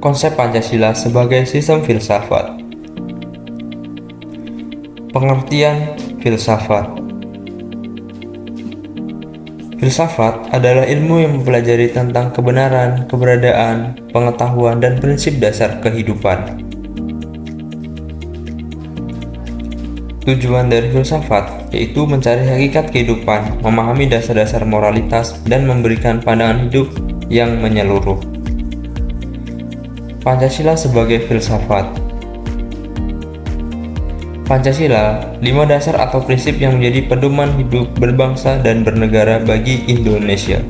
Konsep Pancasila sebagai sistem filsafat. Pengertian filsafat. Filsafat adalah ilmu yang mempelajari tentang kebenaran, keberadaan, pengetahuan, dan prinsip dasar kehidupan. Tujuan dari filsafat yaitu mencari hakikat kehidupan, memahami dasar-dasar moralitas, dan memberikan pandangan hidup yang menyeluruh. Pancasila sebagai filsafat. Pancasila, 5 dasar atau prinsip yang menjadi pedoman hidup berbangsa dan bernegara bagi Indonesia.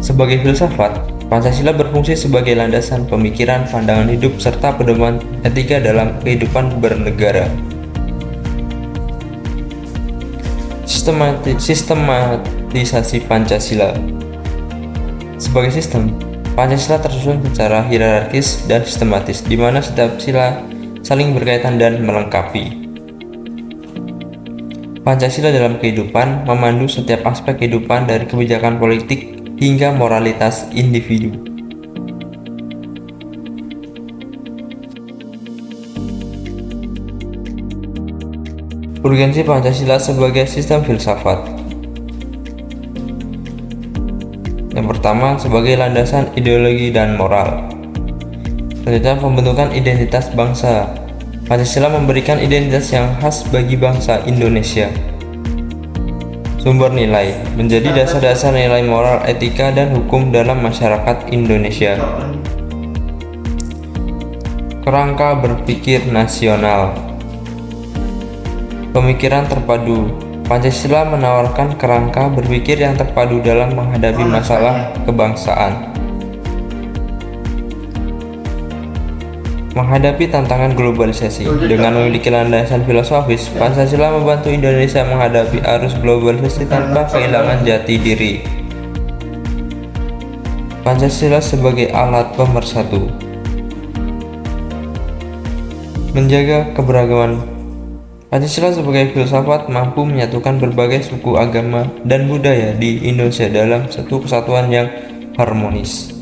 Sebagai filsafat, Pancasila berfungsi sebagai landasan pemikiran, pandangan hidup, serta pedoman etika dalam kehidupan bernegara. Sistematisasi Pancasila. Sebagai sistem, Pancasila tersusun secara hierarkis dan sistematis, di mana setiap sila saling berkaitan dan melengkapi. Pancasila dalam kehidupan memandu setiap aspek kehidupan dari kebijakan politik hingga moralitas individu. Urgensi Pancasila sebagai sistem filsafat. Yang pertama, sebagai landasan ideologi dan moral. Selanjutnya, pembentukan identitas bangsa. Pancasila memberikan identitas yang khas bagi bangsa Indonesia. Sumber nilai menjadi dasar-dasar nilai moral, etika, dan hukum dalam masyarakat Indonesia. Kerangka berpikir nasional. Pemikiran terpadu. Pancasila menawarkan kerangka berpikir yang terpadu dalam menghadapi masalah kebangsaan. Menghadapi tantangan globalisasi. Dengan memiliki landasan filosofis, Pancasila membantu Indonesia menghadapi arus globalisasi tanpa kehilangan jati diri. Pancasila sebagai alat pemersatu. Menjaga keberagaman. Pancasila sebagai filsafat mampu menyatukan berbagai suku, agama, dan budaya di Indonesia dalam satu kesatuan yang harmonis.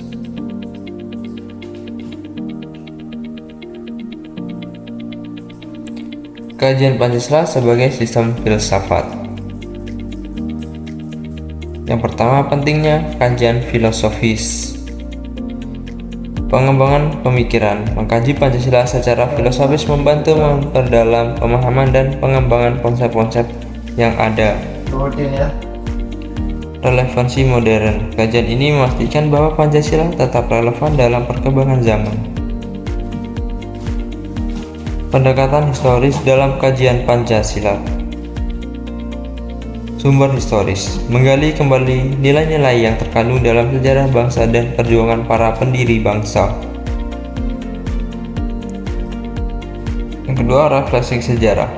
Kajian Pancasila sebagai sistem filsafat. Yang pertama, pentingnya kajian filosofis. Pengembangan pemikiran. Mengkaji Pancasila secara filosofis membantu memperdalam pemahaman dan pengembangan konsep-konsep yang ada. Relevansi modern. Kajian ini memastikan bahwa Pancasila tetap relevan dalam perkembangan zaman. Pendekatan historis dalam kajian Pancasila. Sumber historis menggali kembali nilai-nilai yang terkandung dalam sejarah bangsa dan perjuangan para pendiri bangsa. Yang kedua, refleksi sejarah.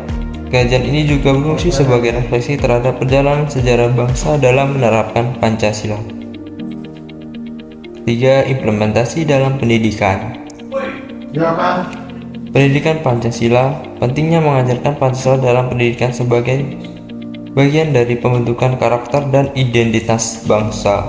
Kajian ini juga berfungsi sebagai refleksi terhadap perjalanan sejarah bangsa dalam menerapkan Pancasila. Ketiga, implementasi dalam pendidikan. Pendidikan Pancasila. Pentingnya mengajarkan Pancasila dalam pendidikan sebagai bagian dari pembentukan karakter dan identitas bangsa.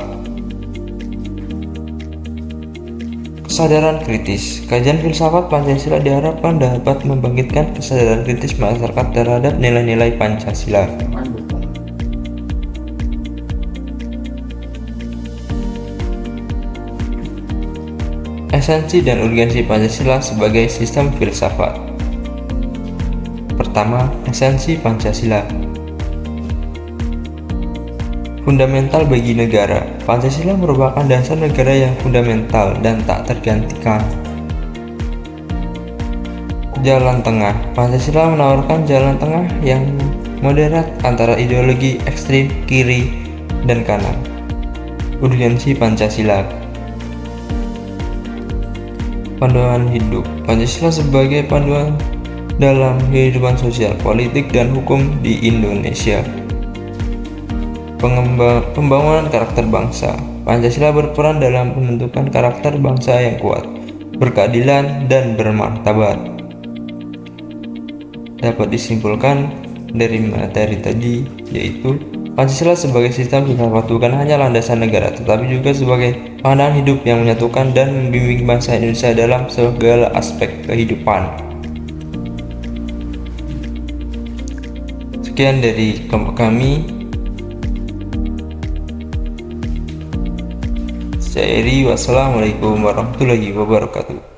Kesadaran kritis. Kajian filsafat Pancasila diharapkan dapat membangkitkan kesadaran kritis masyarakat terhadap nilai-nilai Pancasila. Esensi dan urgensi Pancasila sebagai sistem filsafat. Pertama, esensi Pancasila. Fundamental bagi negara. Pancasila merupakan dasar negara yang fundamental dan tak tergantikan. Jalan tengah. Pancasila menawarkan jalan tengah yang moderat antara ideologi ekstrim kiri dan kanan. Urgensi Pancasila. Panduan hidup. Pancasila sebagai panduan dalam kehidupan sosial, politik, dan hukum di Indonesia. Pembangunan karakter bangsa. Pancasila berperan dalam pembentukan karakter bangsa yang kuat, berkeadilan, dan bermartabat. Dapat disimpulkan dari materi tadi, yaitu Pancasila sebagai sistem filsafat bukan hanya landasan negara, tetapi juga sebagai pandangan hidup yang menyatukan dan membimbing bangsa Indonesia dalam segala aspek kehidupan. Sekian dari kelompok kami. Saya Eri, wassalamualaikum warahmatullahi wabarakatuh.